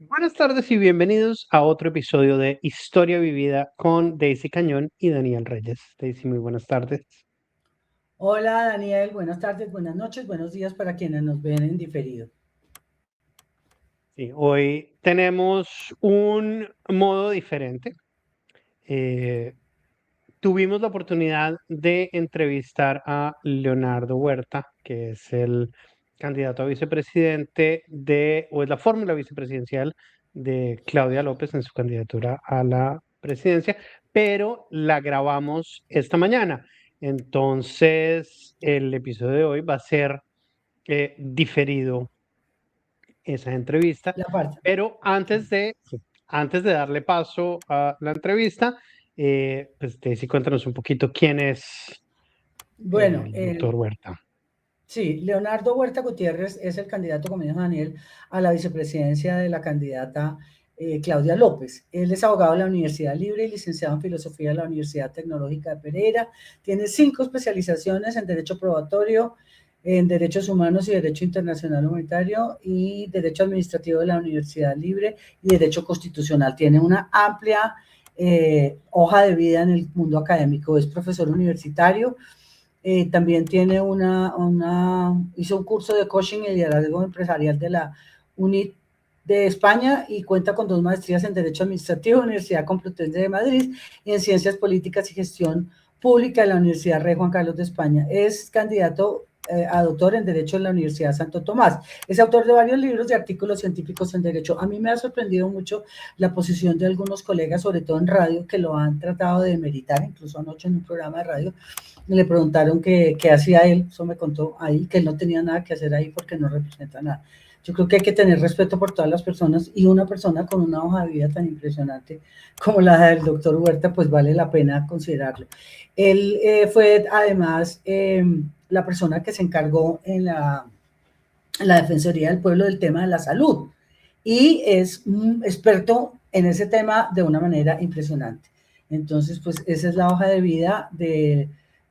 Buenas tardes y bienvenidos a otro episodio de Historia Vivida con Daisy Cañón y Daniel Reyes. Daisy, muy buenas tardes. Hola Daniel, buenas tardes, buenas noches, buenos días para quienes nos ven en diferido. Sí, hoy tenemos un modo diferente. Eh, Tuvimos la oportunidad de entrevistar a Leonardo Huerta, que es el candidato a vicepresidente o es la fórmula vicepresidencial de Claudia López en su candidatura a la presidencia, pero la grabamos esta mañana. Entonces, el episodio de hoy va a ser diferido esa entrevista, La parte. pero antes de darle paso a la entrevista, pues Daisy, cuéntanos un poquito quién es Bueno, el doctor Huerta. sí, Leonardo Huerta Gutiérrez es el candidato, como dijo Daniel, a la vicepresidencia de la candidata Claudia López. Él es abogado de la Universidad Libre y licenciado en Filosofía de la Universidad Tecnológica de Pereira. Tiene 5 especializaciones en Derecho Probatorio, en Derechos Humanos y Derecho Internacional Humanitario y Derecho Administrativo de la Universidad Libre y Derecho Constitucional. Tiene una amplia hoja de vida en el mundo académico. Es profesor universitario. También tiene hizo un curso de coaching y liderazgo empresarial de la UNIT de España y cuenta con 2 maestrías en Derecho Administrativo de la Universidad Complutense de Madrid y en Ciencias Políticas y Gestión Pública de la Universidad Rey Juan Carlos de España. Es candidato a doctor en Derecho en la Universidad Santo Tomás. Es autor de varios libros y artículos científicos en Derecho. A mí me ha sorprendido mucho la posición de algunos colegas, sobre todo en radio, que lo han tratado de demeritar, incluso anoche en un programa de radio, le preguntaron qué hacía él, eso me contó ahí, que él no tenía nada que hacer ahí porque no representa nada. Yo creo que hay que tener respeto por todas las personas y una persona con una hoja de vida tan impresionante como la del doctor Huerta, pues vale la pena considerarlo. Él fue además la persona que se encargó en la Defensoría del Pueblo del tema de la salud y es un experto en ese tema de una manera impresionante. Entonces, pues esa es la hoja de vida de,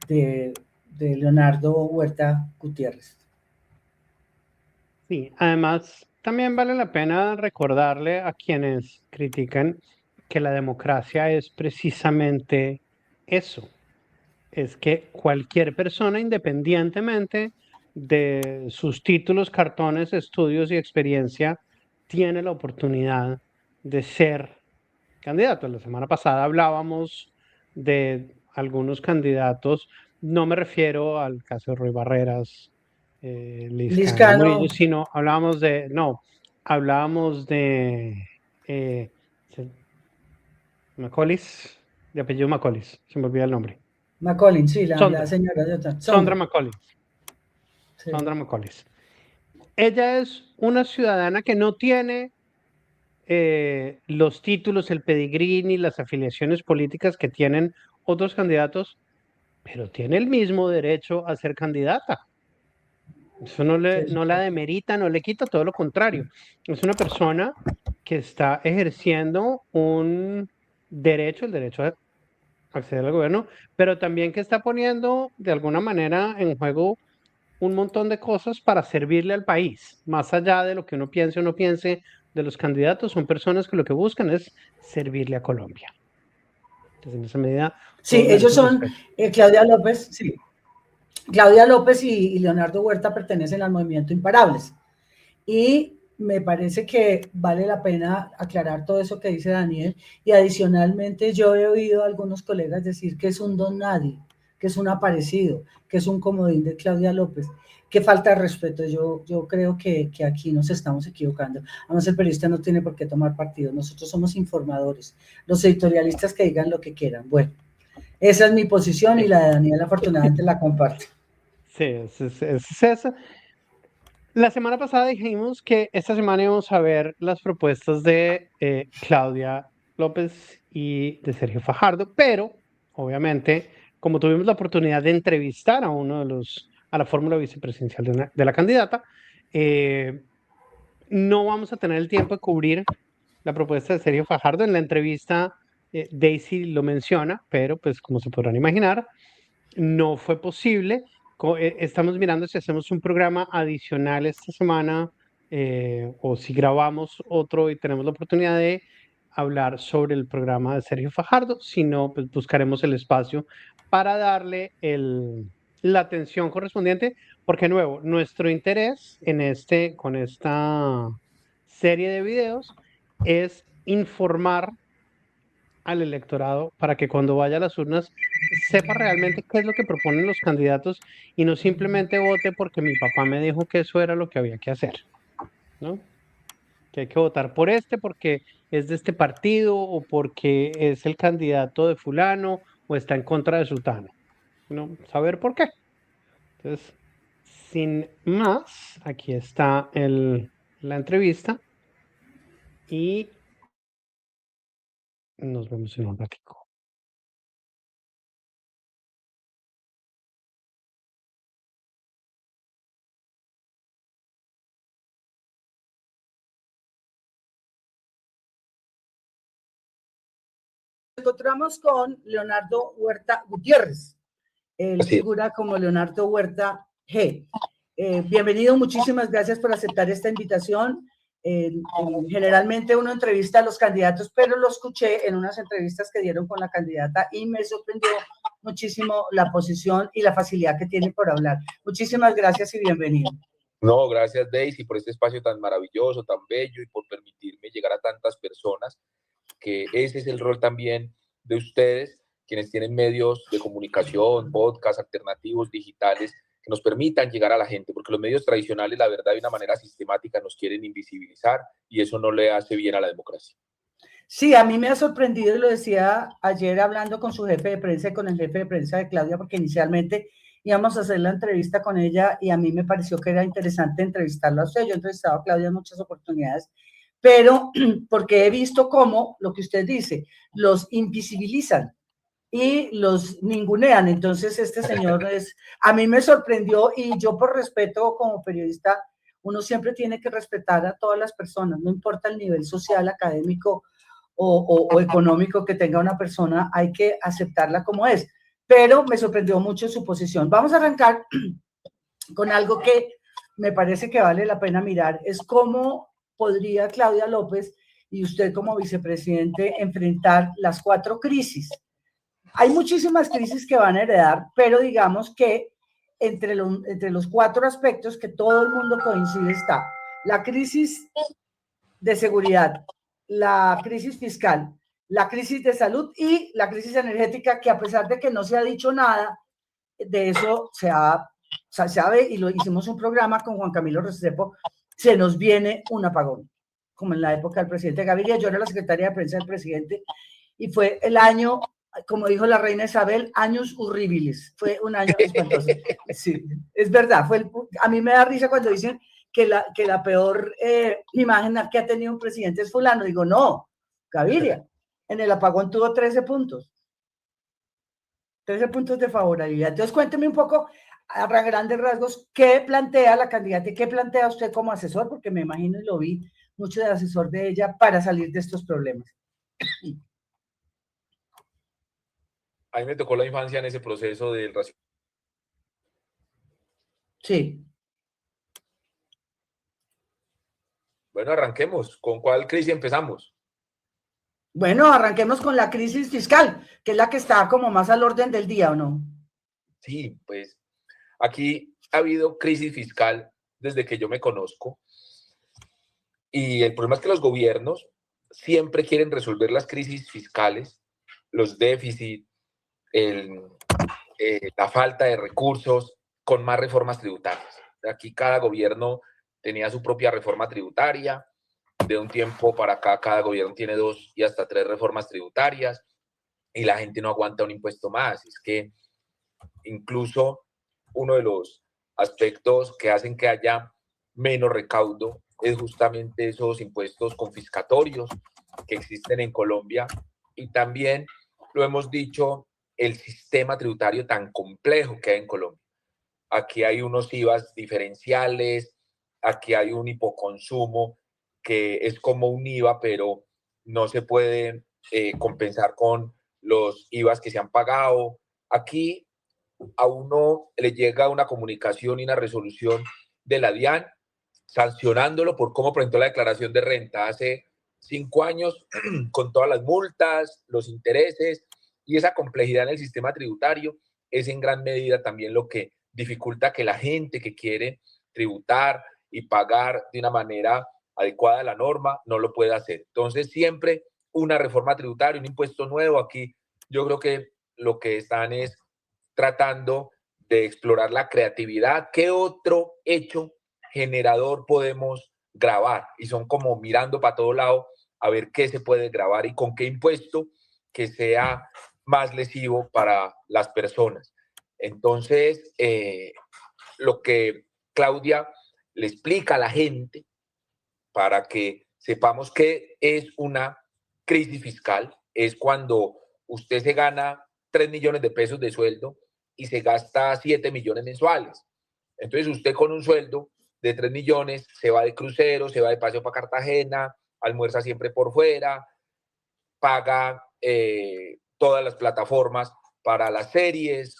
de Leonardo Huerta Gutiérrez. Sí, además, también vale la pena recordarle a quienes critican que la democracia es precisamente eso. Es que cualquier persona, independientemente de sus títulos, cartones, estudios y experiencia, tiene la oportunidad de ser candidato. La semana pasada hablábamos de algunos candidatos, no me refiero al caso de Roy Barreras, Liscano Liscano, Murillo, sino hablábamos de eh, Macaulay, de apellido Macaulay, se me olvida el nombre. McCollin, sí, la Sondra, señora de otra, Sondra Sondra. Macaulay, Sí, Sondra Macaulay. Ella es una ciudadana que no tiene los títulos, el pedigrí ni las afiliaciones políticas que tienen otros candidatos, pero tiene el mismo derecho a ser candidata. Eso sí, no la demerita, no le quita, todo lo contrario. Es una persona que está ejerciendo un derecho, el derecho a acceder al gobierno, pero también que está poniendo de alguna manera en juego un montón de cosas para servirle al país, más allá de lo que uno piense o no piense de los candidatos, son personas que lo que buscan es servirle a Colombia. Entonces, en esa medida, sí, todos ellos merecen son respeto. Claudia López, sí. Claudia López y Leonardo Huerta pertenecen al movimiento Imparables. Y me parece que vale la pena aclarar todo eso que dice Daniel. Y adicionalmente yo he oído a algunos colegas decir que es un don nadie, que es un aparecido, que es un comodín de Claudia López. Qué falta de respeto. Yo creo que aquí nos estamos equivocando. Además, el periodista no tiene por qué tomar partido. Nosotros somos informadores. Los editorialistas que digan lo que quieran. Bueno, esa es mi posición y Sí, la de Daniel afortunadamente la comparte. sí, es eso. La semana pasada dijimos que esta semana íbamos a ver las propuestas de Claudia López y de Sergio Fajardo, pero obviamente, como tuvimos la oportunidad de entrevistar a a la fórmula vicepresidencial de la candidata, eh, no vamos a tener el tiempo de cubrir la propuesta de Sergio Fajardo. En la entrevista, Daisy lo menciona, pero pues como se podrán imaginar, no fue posible. Estamos mirando si hacemos un programa adicional esta semana o si grabamos otro y tenemos la oportunidad de hablar sobre el programa de Sergio Fajardo. Si no, pues buscaremos el espacio para darle la atención correspondiente, porque de nuevo, nuestro interés con esta serie de videos es informar al electorado para que cuando vaya a las urnas sepa realmente qué es lo que proponen los candidatos y no simplemente vote porque mi papá me dijo que eso era lo que había que hacer, ¿no? Que hay que votar por este porque es de este partido o porque es el candidato de fulano o está en contra de sultano, ¿no? Saber por qué. Entonces, sin más, aquí está la entrevista y nos vemos en un ratico. Encontramos con Leonardo Huerta Gutiérrez. Él figura como Leonardo Huerta G. Bienvenido, muchísimas gracias por aceptar esta invitación. Generalmente uno entrevista a los candidatos, pero lo escuché en unas entrevistas que dieron con la candidata y me sorprendió muchísimo la posición y la facilidad que tiene por hablar. Muchísimas gracias y bienvenido. No, gracias Daisy por este espacio tan maravilloso, tan bello y por permitirme llegar a tantas personas, que ese es el rol también de ustedes, quienes tienen medios de comunicación, podcasts alternativos, digitales, que nos permitan llegar a la gente, porque los medios tradicionales, la verdad, de una manera sistemática nos quieren invisibilizar y eso no le hace bien a la democracia. Sí, a mí me ha sorprendido, y lo decía ayer hablando con su jefe de prensa y con el jefe de prensa de Claudia, porque inicialmente íbamos a hacer la entrevista con ella y a mí me pareció que era interesante entrevistarla a usted. Yo he entrevistado a Claudia en muchas oportunidades, pero porque he visto cómo, lo que usted dice, los invisibilizan y los ningunean. Entonces este señor a mí me sorprendió y yo por respeto como periodista, uno siempre tiene que respetar a todas las personas, no importa el nivel social, académico o económico que tenga una persona, hay que aceptarla como es. Pero me sorprendió mucho su posición. Vamos a arrancar con algo que me parece que vale la pena mirar, es cómo podría Claudia López y usted como vicepresidente enfrentar las 4 crisis. Hay muchísimas crisis que van a heredar, pero digamos que entre los 4 aspectos que todo el mundo coincide está la crisis de seguridad, la crisis fiscal, la crisis de salud y la crisis energética, que a pesar de que no se ha dicho nada de eso, se sabe, y lo hicimos un programa con Juan Camilo Restrepo, se nos viene un apagón, como en la época del presidente Gaviria. Yo era la secretaria de prensa del presidente y fue el año, como dijo la reina Isabel, años horribles. Fue un año espantoso. Sí, es verdad. A mí me da risa cuando dicen que la peor imagen que ha tenido un presidente es fulano. Digo, no, Gaviria. En el apagón tuvo 13 puntos. 13 puntos de favorabilidad. Entonces, cuénteme un poco, a grandes rasgos, qué plantea la candidata y qué plantea usted como asesor, porque me imagino y lo vi mucho de asesor de ella para salir de estos problemas. A mí me tocó la infancia en ese proceso del racismo. Sí. Bueno, arranquemos. ¿Con cuál crisis empezamos? Bueno, arranquemos con la crisis fiscal, que es la que está como más al orden del día, ¿o no? Sí, pues aquí ha habido crisis fiscal desde que yo me conozco. Y el problema es que los gobiernos siempre quieren resolver las crisis fiscales, los déficits, la falta de recursos con más reformas tributarias. Aquí cada gobierno tenía su propia reforma tributaria. De un tiempo para acá, cada gobierno tiene 2 y hasta 3 reformas tributarias y la gente no aguanta un impuesto más. Es que incluso uno de los aspectos que hacen que haya menos recaudo es justamente esos impuestos confiscatorios que existen en Colombia. Y también lo hemos dicho, el sistema tributario tan complejo que hay en Colombia. Aquí hay unos IVAs diferenciales, aquí hay un hipoconsumo que es como un IVA, pero no se puede compensar con los IVAs que se han pagado. Aquí a uno le llega una comunicación y una resolución de la DIAN sancionándolo por cómo presentó la declaración de renta hace 5 años, con todas las multas, los intereses y esa complejidad en el sistema tributario, es en gran medida también lo que dificulta que la gente que quiere tributar y pagar de una manera adecuada a la norma no lo pueda hacer. Entonces, siempre una reforma tributaria, un impuesto nuevo. Aquí yo creo que lo que están es tratando de explorar la creatividad. ¿Qué otro hecho generador podemos grabar? Y son como mirando para todo lado a ver qué se puede grabar y con qué impuesto que sea más lesivo para las personas. Entonces, lo que Claudia le explica a la gente para que sepamos qué es una crisis fiscal, es cuando usted se gana 3 millones de pesos de sueldo y se gasta 7 millones mensuales. Entonces usted con un sueldo de 3 millones se va de crucero, se va de paseo para Cartagena, almuerza siempre por fuera, paga todas las plataformas para las series,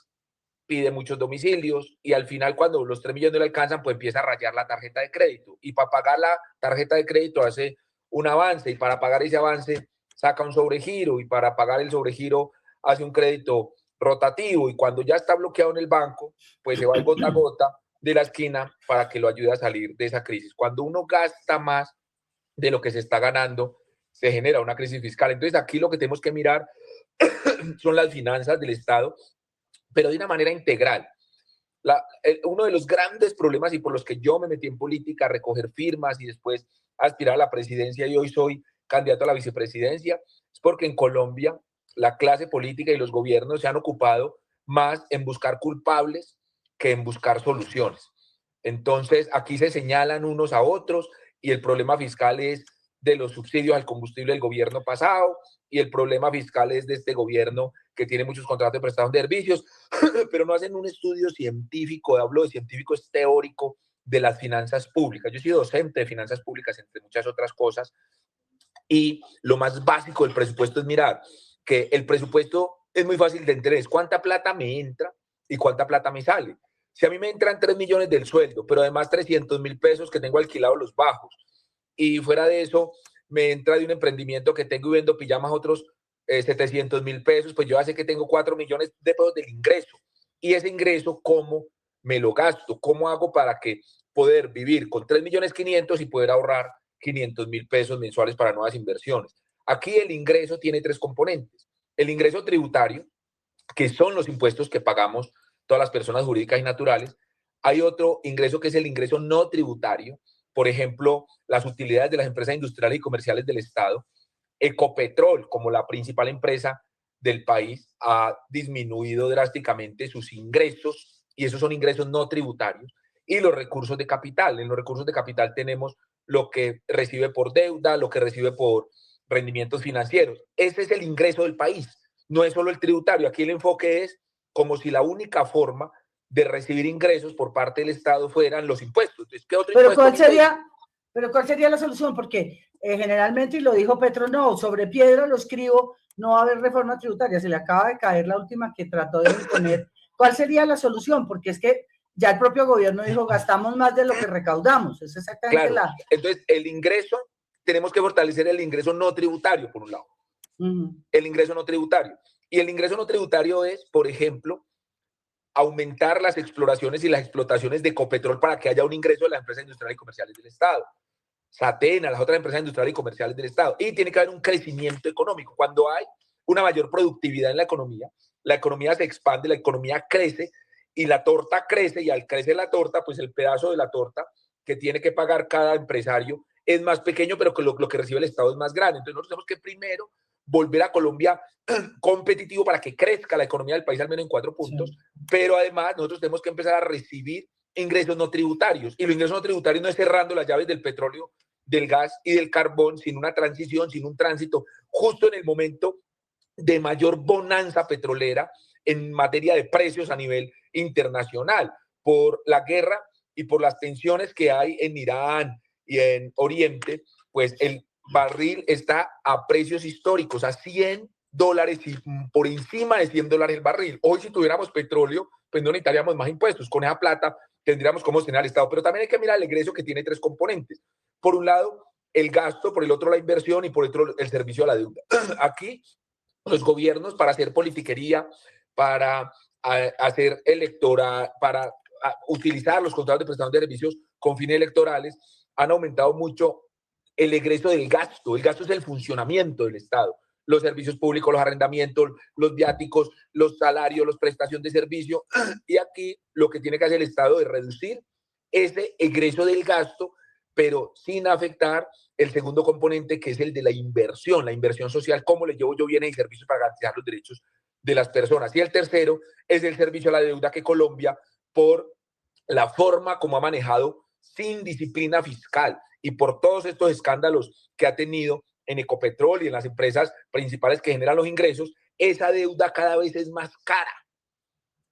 pide muchos domicilios y al final cuando los 3 millones no le alcanzan, pues empieza a rayar la tarjeta de crédito y para pagar la tarjeta de crédito hace un avance y para pagar ese avance saca un sobregiro y para pagar el sobregiro hace un crédito rotativo y cuando ya está bloqueado en el banco, pues se va el gota a gota de la esquina para que lo ayude a salir de esa crisis. Cuando uno gasta más de lo que se está ganando, se genera una crisis fiscal. Entonces aquí lo que tenemos que mirar son las finanzas del Estado, pero de una manera integral. Uno de los grandes problemas y por los que yo me metí en política, a recoger firmas y después a aspirar a la presidencia y hoy soy candidato a la vicepresidencia, es porque en Colombia la clase política y los gobiernos se han ocupado más en buscar culpables que en buscar soluciones. Entonces aquí se señalan unos a otros y el problema fiscal es de los subsidios al combustible del gobierno pasado y el problema fiscal es de este gobierno que tiene muchos contratos de prestación de servicios, pero no hacen un estudio científico, hablo de científico, es teórico de las finanzas públicas. Yo he sido docente de finanzas públicas, entre muchas otras cosas, y lo más básico del presupuesto es mirar que el presupuesto es muy fácil de entender, es cuánta plata me entra y cuánta plata me sale. Si a mí me entran 3 millones del sueldo, pero además 300.000 pesos que tengo alquilados los bajos, y fuera de eso me entra de un emprendimiento que tengo y vendo pijamas otros 700.000 pesos, pues yo ya sé que tengo 4 millones de pesos del ingreso. Y ese ingreso, ¿cómo me lo gasto? ¿Cómo hago para que poder vivir con 3.500.000 y poder ahorrar 500.000 pesos mensuales para nuevas inversiones? Aquí el ingreso tiene 3 componentes. El ingreso tributario, que son los impuestos que pagamos todas las personas jurídicas y naturales. Hay otro ingreso que es el ingreso no tributario, por ejemplo, las utilidades de las empresas industriales y comerciales del Estado. Ecopetrol, como la principal empresa del país, ha disminuido drásticamente sus ingresos y esos son ingresos no tributarios. Y los recursos de capital. En los recursos de capital tenemos lo que recibe por deuda, lo que recibe por rendimientos financieros. Ese es el ingreso del país, no es solo el tributario. Aquí el enfoque es como si la única forma de recibir ingresos por parte del Estado fueran los impuestos. Entonces, ¿qué otro ¿Pero impuesto? cuál sería la solución? Porque generalmente, y lo dijo Petro, no, sobre piedra lo escribo, no va a haber reforma tributaria, se le acaba de caer la última que trató de imponer. ¿Cuál sería la solución? Porque es que ya el propio gobierno dijo, gastamos más de lo que recaudamos, es exactamente claro. Entonces, el ingreso, tenemos que fortalecer el ingreso no tributario, por un lado. El ingreso no tributario. Y el ingreso no tributario es, por ejemplo, aumentar las exploraciones y las explotaciones de Ecopetrol para que haya un ingreso de las empresas industriales y comerciales del Estado. Satena, las otras empresas industriales y comerciales del Estado. Y tiene que haber un crecimiento económico. Cuando hay una mayor productividad en la economía se expande, la economía crece y la torta crece y al crecer la torta, pues el pedazo de la torta que tiene que pagar cada empresario es más pequeño, pero que lo que recibe el Estado es más grande. Entonces nosotros tenemos que primero volver a Colombia competitivo para que crezca la economía del país al menos en 4 puntos, sí. Pero además nosotros tenemos que empezar a recibir ingresos no tributarios y los ingresos no tributarios no es cerrando las llaves del petróleo, del gas y del carbón sin una transición, sin un tránsito, justo en el momento de mayor bonanza petrolera en materia de precios a nivel internacional, por la guerra y por las tensiones que hay en Irán y en Oriente, pues el barril está a precios históricos, a $100 y por encima de $100 el barril. Hoy si tuviéramos petróleo, pues no necesitaríamos más impuestos. Con esa plata tendríamos cómo sostener al Estado. Pero también hay que mirar el egreso, que tiene 3 componentes. Por un lado, el gasto, por el otro la inversión y por otro el servicio a la deuda. Aquí los gobiernos, para hacer politiquería, para hacer electoral, para utilizar los contratos de prestación de servicios con fines electorales, han aumentado mucho el egreso del gasto. El gasto es el funcionamiento del Estado. Los servicios públicos, los arrendamientos, los viáticos, los salarios, las prestaciones de servicio. Y aquí lo que tiene que hacer el Estado es reducir ese egreso del gasto, pero sin afectar el segundo componente, que es el de la inversión social, cómo le llevo yo bienes y servicios para garantizar los derechos de las personas. Y el tercero es el servicio a la deuda, que Colombia, por la forma como ha manejado sin disciplina fiscal y por todos estos escándalos que ha tenido en Ecopetrol y en las empresas principales que generan los ingresos, esa deuda cada vez es más cara.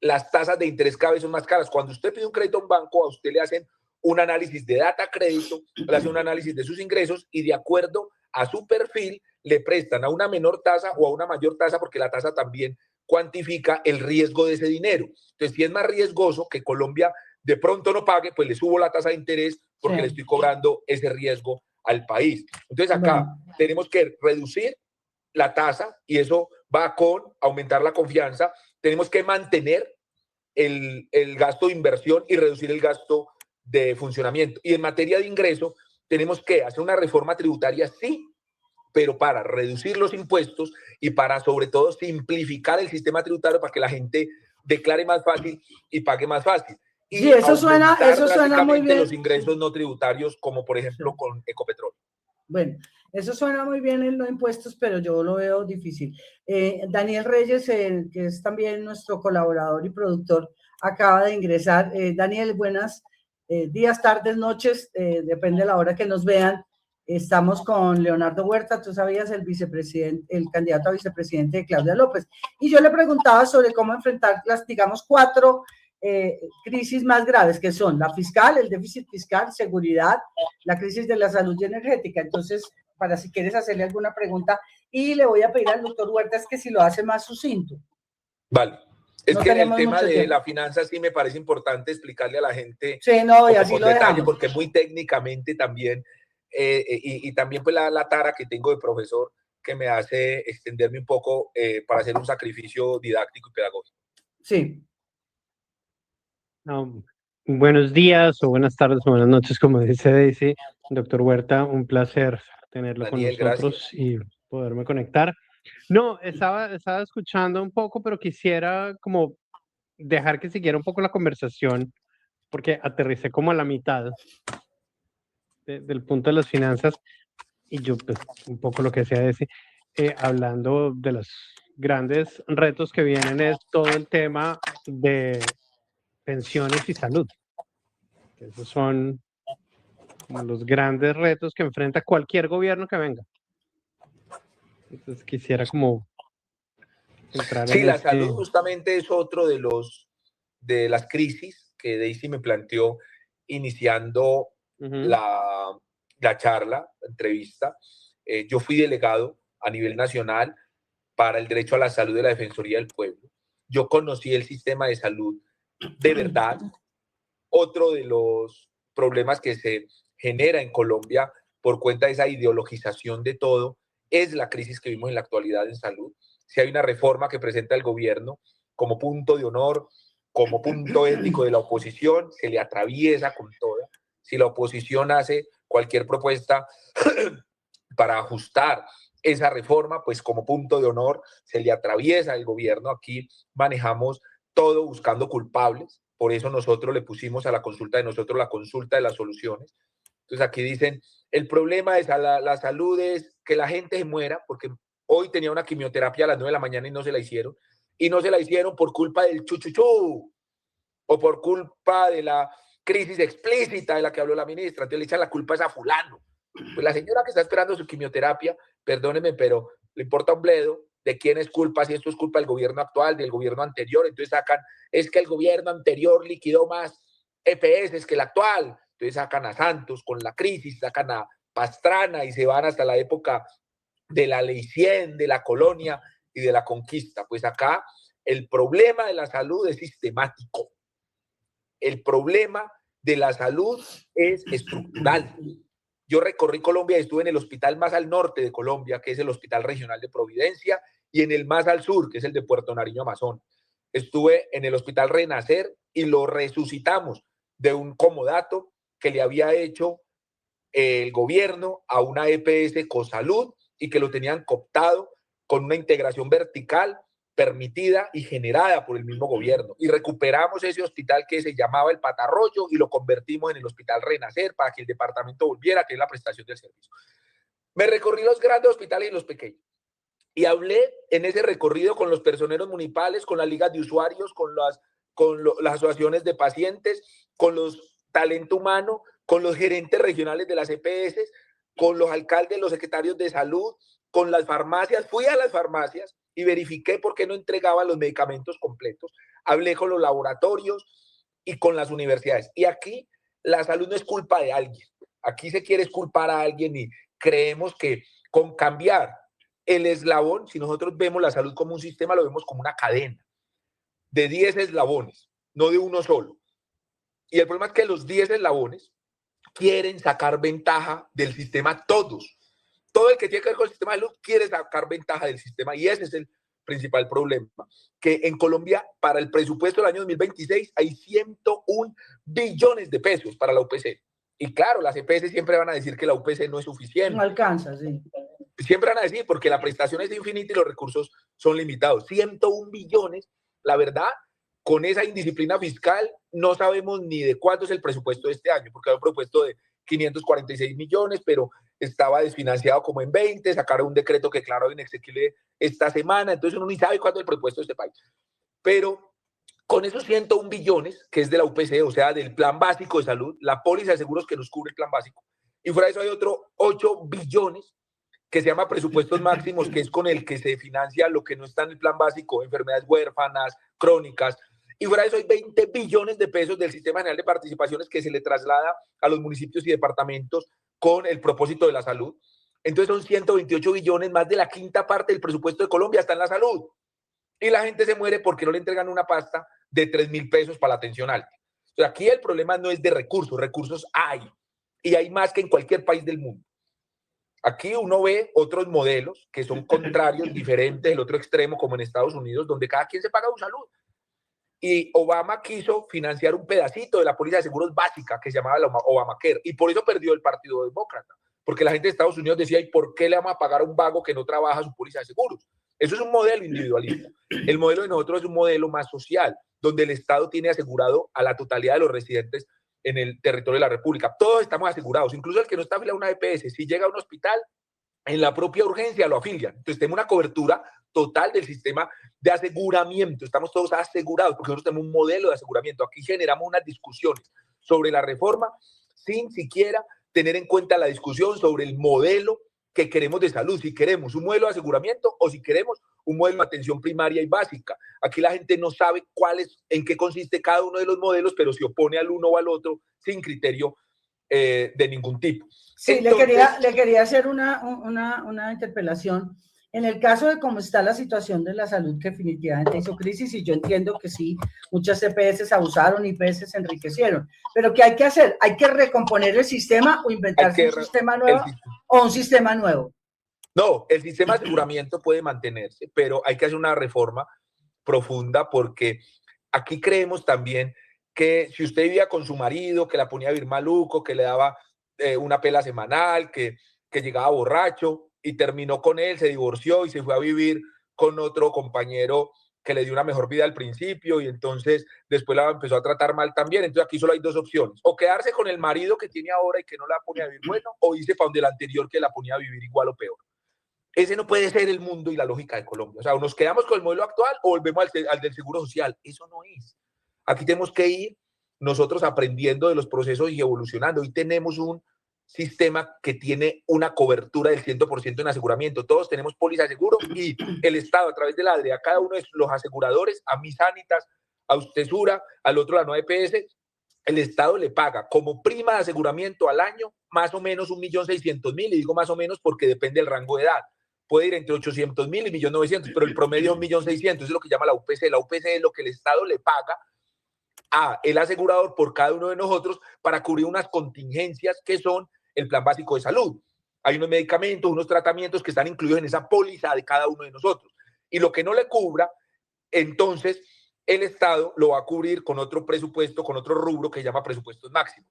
Las tasas de interés cada vez son más caras. Cuando usted pide un crédito a un banco, a usted le hacen un análisis de data crédito, le hacen un análisis de sus ingresos y de acuerdo a su perfil le prestan a una menor tasa o a una mayor tasa, porque la tasa también cuantifica el riesgo de ese dinero. Entonces, si es más riesgoso que Colombia de pronto no pague, pues le subo la tasa de interés porque le estoy cobrando ese riesgo al país. Entonces, acá tenemos que reducir la tasa y eso va con aumentar la confianza. Tenemos que mantener el gasto de inversión y reducir el gasto de funcionamiento. Y en materia de ingreso, tenemos que hacer una reforma tributaria, sí, pero para reducir los impuestos y para, sobre todo, simplificar el sistema tributario para que la gente declare más fácil y pague más fácil. Y sí, eso suena muy bien. Los ingresos no tributarios, como por ejemplo con Ecopetrol. Bueno, eso suena muy bien en los impuestos, pero yo lo veo difícil. Daniel Reyes, que es también nuestro colaborador y productor, acaba de ingresar. Daniel, buenas días, tardes, noches, depende de la hora que nos vean. Estamos con Leonardo Huerta, tú sabías, el candidato a vicepresidente de Claudia López. Y yo le preguntaba sobre cómo enfrentar las, digamos, 4 crisis más graves, que son la fiscal, el déficit fiscal, seguridad, la crisis de la salud y energética. Entonces, para si quieres hacerle alguna pregunta, y le voy a pedir al doctor Huertas que si lo hace más sucinto. Vale. Es no que el tema de la finanza sí me parece importante explicarle a la gente. Sí, no, y así lo dejamos. Porque muy técnicamente también, y también pues la tara que tengo de profesor que me hace extenderme un poco para hacer un sacrificio didáctico y pedagógico. Sí. Buenos días o buenas tardes o buenas noches, como dice doctor Huerta, un placer tenerlo Daniel, con nosotros gracias. Y poderme conectar. No, estaba escuchando un poco, pero quisiera como dejar que siguiera un poco la conversación, porque aterricé como a la mitad del punto de las finanzas y yo pues un poco lo que decía hablando de los grandes retos que vienen es todo el tema de pensiones y salud. Esos son como los grandes retos que enfrenta cualquier gobierno que venga. Entonces quisiera como entrar sí, en la salud justamente es otro de las crisis que Daisy me planteó iniciando la charla, la entrevista. Yo fui delegado a nivel nacional para el derecho a la salud de la Defensoría del Pueblo. Yo conocí el sistema de salud de verdad. Otro de los problemas que se genera en Colombia por cuenta de esa ideologización de todo es la crisis que vimos en la actualidad en salud. Si hay una reforma que presenta el gobierno como punto de honor, como punto ético de la oposición, se le atraviesa con toda. Si la oposición hace cualquier propuesta para ajustar esa reforma, pues como punto de honor se le atraviesa el gobierno. Aquí manejamos todo buscando culpables. Por eso nosotros le pusimos a la consulta de nosotros la consulta de las soluciones. Entonces aquí dicen, el problema es la salud es que la gente se muera, porque hoy tenía una quimioterapia a las 9 de la mañana y no se la hicieron. Y no se la hicieron por culpa del chuchuchú o por culpa de la crisis explícita de la que habló la ministra. Entonces le echan la culpa a fulano. Pues la señora que está esperando su quimioterapia, perdónenme, pero le importa un bledo de quién es culpa, si esto es culpa del gobierno actual, del gobierno anterior. Entonces sacan, es que el gobierno anterior liquidó más EPS que el actual. Entonces sacan a Santos con la crisis, sacan a Pastrana y se van hasta la época de la Ley 100, de la colonia y de la conquista. Pues acá el problema de la salud es sistemático. el problema de la salud es estructural. Yo recorrí Colombia y estuve en el hospital más al norte de Colombia, que es el Hospital Regional de Providencia, y en el más al sur, que es el de Puerto Nariño, Amazonas. Estuve en el Hospital Renacer y lo resucitamos de un comodato que le había hecho el gobierno a una EPS Cosalud y que lo tenían cooptado con una integración vertical permitida y generada por el mismo gobierno. Y recuperamos ese hospital que se llamaba el Patarroyo y lo convertimos en el Hospital Renacer para que el departamento volviera, que es la prestación del servicio. Me recorrí los grandes hospitales y los pequeños. Y hablé en ese recorrido con los personeros municipales, con las ligas de usuarios, con las asociaciones de pacientes, con los talento humano, con los gerentes regionales de las EPS, con los alcaldes, los secretarios de salud, con las farmacias. Fui a las farmacias y verifiqué por qué no entregaban los medicamentos completos. Hablé con los laboratorios y con las universidades. Y aquí la salud no es culpa de alguien. Aquí se quiere culpar a alguien y creemos que con cambiar el eslabón, si nosotros vemos la salud como un sistema, lo vemos como una cadena de 10 eslabones, no de uno solo. Y el problema es que los 10 eslabones quieren sacar ventaja del sistema todos. Todo el que tiene que ver con el sistema de salud quiere sacar ventaja del sistema y ese es el principal problema. Que en Colombia, para el presupuesto del año 2026, hay 101 billones de pesos para la UPC. Y claro, las EPS siempre van a decir que la UPC no es suficiente. No alcanza, sí. Siempre van a decir, porque la prestación es infinita y los recursos son limitados. 101 billones, la verdad, con esa indisciplina fiscal, no sabemos ni de cuánto es el presupuesto de este año, porque hay un presupuesto de 546 millones, pero estaba desfinanciado como en 20, sacaron un decreto que declaró inexequible esta semana, entonces uno ni sabe cuánto es el presupuesto de este país. Pero con esos 101 billones, que es de la UPC, o sea, del plan básico de salud, la póliza de seguros que nos cubre el plan básico, y fuera de eso hay otro 8 billones que se llama presupuestos máximos, que es con el que se financia lo que no está en el plan básico, enfermedades huérfanas, crónicas, y fuera de eso hay 20 billones de pesos del Sistema General de Participaciones que se le traslada a los municipios y departamentos con el propósito de la salud. Entonces son 128 billones, más de la quinta parte del presupuesto de Colombia está en la salud. Y la gente se muere porque no le entregan una pasta de 3.000 pesos para la atención alta. Entonces aquí el problema no es de recursos, recursos hay, y hay más que en cualquier país del mundo. Aquí uno ve otros modelos que son contrarios, diferentes, el otro extremo, como en Estados Unidos, donde cada quien se paga su salud. Y Obama quiso financiar un pedacito de la póliza de seguros básica que se llamaba la Obamacare, y por eso perdió el Partido Demócrata, porque la gente de Estados Unidos decía, ¿y por qué le vamos a pagar a un vago que no trabaja su póliza de seguros? Eso es un modelo individualista. El modelo de nosotros es un modelo más social, donde el Estado tiene asegurado a la totalidad de los residentes en el territorio de la República. Todos estamos asegurados, incluso el que no está afiliado a una EPS, si llega a un hospital, en la propia urgencia lo afilian. Entonces tenemos una cobertura total del sistema de aseguramiento. Estamos todos asegurados porque nosotros tenemos un modelo de aseguramiento. Aquí generamos unas discusiones sobre la reforma sin siquiera tener en cuenta la discusión sobre el modelo que queremos de salud, si queremos un modelo de aseguramiento o si queremos un modelo de atención primaria y básica. Aquí la gente no sabe en qué consiste cada uno de los modelos, pero se opone al uno o al otro sin criterio de ningún tipo. Sí, entonces, le quería hacer una interpelación. En el caso de cómo está la situación de la salud, que definitivamente hizo crisis, y yo entiendo que sí, muchas EPS abusaron y EPS se enriquecieron, pero ¿qué hay que hacer? ¿Hay que recomponer el sistema o inventarse un sistema nuevo o un sistema nuevo? No, el sistema de aseguramiento puede mantenerse, pero hay que hacer una reforma profunda porque aquí creemos también que si usted vivía con su marido, que la ponía a vivir maluco, que le daba una pela semanal, que llegaba borracho y terminó con él, se divorció y se fue a vivir con otro compañero que le dio una mejor vida al principio y entonces después la empezó a tratar mal también. Entonces aquí solo hay dos opciones, o quedarse con el marido que tiene ahora y que no la pone a vivir bueno, o irse para donde el anterior que la ponía a vivir igual o peor. Ese no puede ser el mundo y la lógica de Colombia. O sea, o nos quedamos con el modelo actual o volvemos al del seguro social. Eso no es. Aquí tenemos que ir nosotros aprendiendo de los procesos y evolucionando. Hoy tenemos un sistema que tiene una cobertura del 100% en aseguramiento. Todos tenemos póliza de seguro y el Estado, a través de la ADRE, a cada uno de los aseguradores, a mi Sanitas, a Ustesura, al otro la nueva EPS, el Estado le paga como prima de aseguramiento al año más o menos 1.600.000, y digo más o menos porque depende del rango de edad. Puede ir entre 800.000 y 1.900.000, pero el promedio es 1.600.000, es lo que llama la UPC. La UPC es lo que el Estado le paga a el asegurador por cada uno de nosotros para cubrir unas contingencias que son el plan básico de salud. Hay unos medicamentos, unos tratamientos que están incluidos en esa póliza de cada uno de nosotros. Y lo que no le cubra, entonces el Estado lo va a cubrir con otro presupuesto, con otro rubro que se llama presupuestos máximos.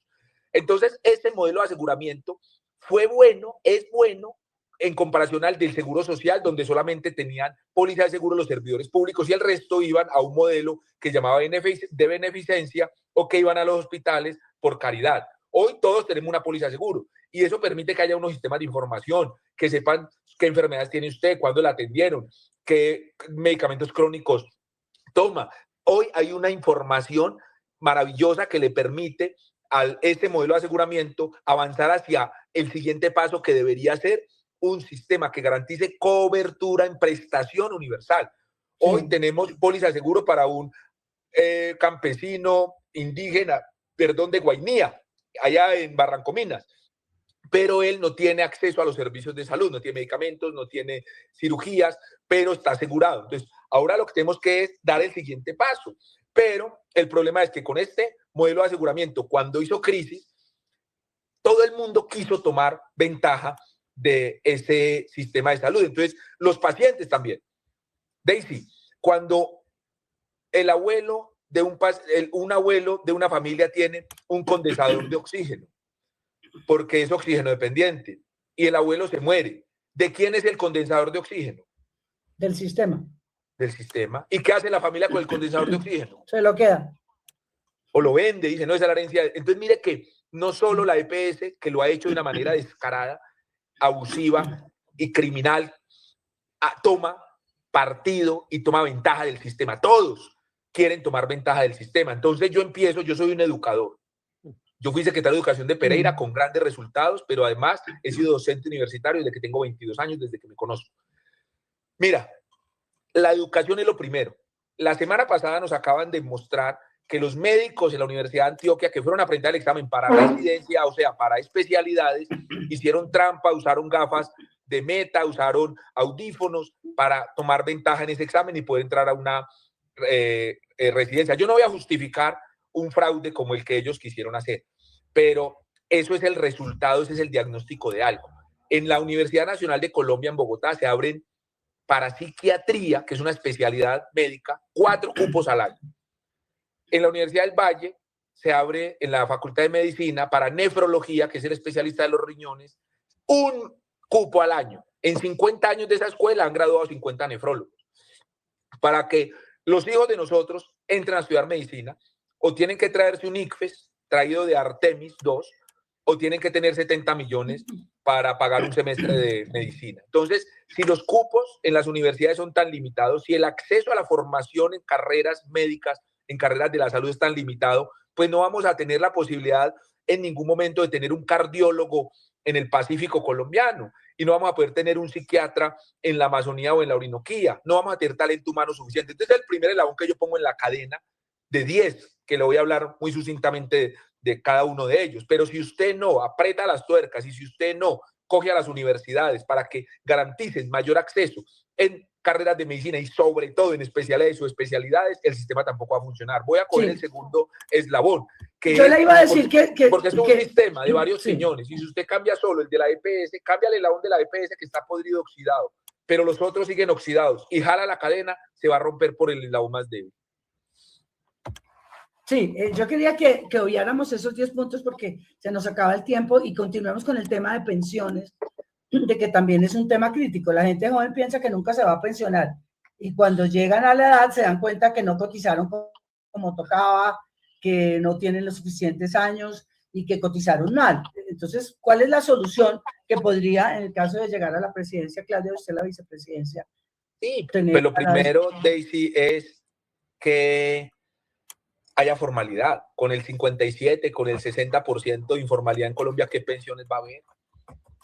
Entonces, este modelo de aseguramiento fue bueno, es bueno, en comparación al del Seguro Social, donde solamente tenían póliza de seguro los servidores públicos y el resto iban a un modelo que llamaba de beneficencia o que iban a los hospitales por caridad. Hoy todos tenemos una póliza de seguro y eso permite que haya unos sistemas de información, que sepan qué enfermedades tiene usted, cuándo la atendieron, qué medicamentos crónicos toma. Hoy hay una información maravillosa que le permite a este modelo de aseguramiento avanzar hacia el siguiente paso, que debería ser un sistema que garantice cobertura en prestación universal. Hoy tenemos póliza de seguro para un campesino indígena, de Guainía, allá en Barrancominas, pero él no tiene acceso a los servicios de salud, no tiene medicamentos, no tiene cirugías, pero está asegurado. Entonces, ahora lo que tenemos que es dar el siguiente paso. Pero el problema es que con este modelo de aseguramiento, cuando hizo crisis, todo el mundo quiso tomar ventaja de ese sistema de salud. Entonces, los pacientes también. Daisy, cuando el abuelo de un abuelo de una familia tiene un condensador de oxígeno, porque es oxígeno dependiente, y el abuelo se muere, ¿de quién es el condensador de oxígeno? Del sistema. Del sistema. ¿Y qué hace la familia con el condensador de oxígeno? Se lo queda. O lo vende, dice, no, esa es la herencia. Entonces, mire que no solo la EPS, que lo ha hecho de una manera descarada, abusiva y criminal, toma partido y toma ventaja del sistema. Todos quieren tomar ventaja del sistema. Entonces yo soy un educador. Yo fui secretario de Educación de Pereira con grandes resultados, pero además he sido docente universitario desde que tengo 22 años, desde que me conozco. Mira, la educación es lo primero. La semana pasada nos acaban de mostrar que los médicos en la Universidad de Antioquia que fueron a presentar el examen para residencia, o sea, para especialidades, hicieron trampa, usaron gafas de meta, usaron audífonos para tomar ventaja en ese examen y poder entrar a una residencia. Yo no voy a justificar un fraude como el que ellos quisieron hacer, pero eso es el resultado, ese es el diagnóstico de algo. En la Universidad Nacional de Colombia, en Bogotá, se abren para psiquiatría, que es una especialidad médica, 4 cupos al año. En la Universidad del Valle se abre en la Facultad de Medicina para nefrología, que es el especialista de los riñones, 1 cupo al año. En 50 años de esa escuela han graduado 50 nefrólogos. Para que los hijos de nosotros entren a estudiar medicina, o tienen que traerse un ICFES traído de Artemis 2, o tienen que tener 70 millones para pagar un semestre de medicina. Entonces, si los cupos en las universidades son tan limitados, si el acceso a la formación en carreras médicas, en carreras de la salud es tan limitado, pues no vamos a tener la posibilidad en ningún momento de tener un cardiólogo en el Pacífico colombiano, y no vamos a poder tener un psiquiatra en la Amazonía o en la Orinoquía, no vamos a tener talento humano suficiente. Entonces, el primer eslabón que yo pongo en la cadena de 10, que le voy a hablar muy sucintamente de cada uno de ellos, pero si usted no aprieta las tuercas y si usted no coge a las universidades para que garanticen mayor acceso en carreras de medicina y sobre todo en especialidades o especialidades, el sistema tampoco va a funcionar. Voy a coger el segundo eslabón. Que yo le iba a decir porque es un sistema de varios piñones, y si usted cambia solo el de la EPS, cambia el eslabón de la EPS que está podrido, oxidado, pero los otros siguen oxidados y jala la cadena, se va a romper por el eslabón más débil. Sí, yo quería que obviáramos esos 10 puntos porque se nos acaba el tiempo y continuamos con el tema de pensiones, de que también es un tema crítico. La gente joven piensa que nunca se va a pensionar y cuando llegan a la edad se dan cuenta que no cotizaron como tocaba, que no tienen los suficientes años y que cotizaron mal. Entonces, ¿cuál es la solución que podría, en el caso de llegar a la presidencia, Claudia, usted la vicepresidencia? Sí, pero lo primero, Daisy, es que haya formalidad. Con el 57, con el 60% de informalidad en Colombia, ¿qué pensiones va a haber?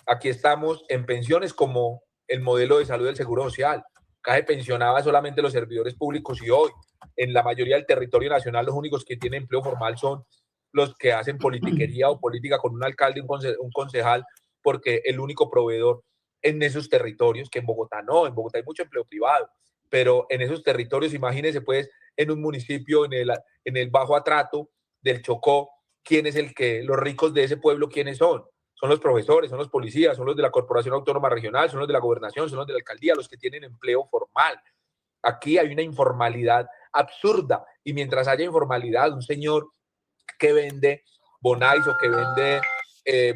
Aquí estamos en pensiones como el modelo de salud del Seguro Social. Acá se pensionaba solamente los servidores públicos y hoy en la mayoría del territorio nacional los únicos que tienen empleo formal son los que hacen politiquería o política con un alcalde, un concejal, porque el único proveedor en esos territorios, que en Bogotá no, en Bogotá hay mucho empleo privado, pero en esos territorios, imagínense pues, en un municipio en el Bajo Atrato del Chocó, ¿quién es los ricos de ese pueblo, quiénes son? Son los profesores, son los policías, son los de la Corporación Autónoma Regional, son los de la Gobernación, son los de la Alcaldía, los que tienen empleo formal. Aquí hay una informalidad absurda, y mientras haya informalidad, un señor que vende Bonais o que vende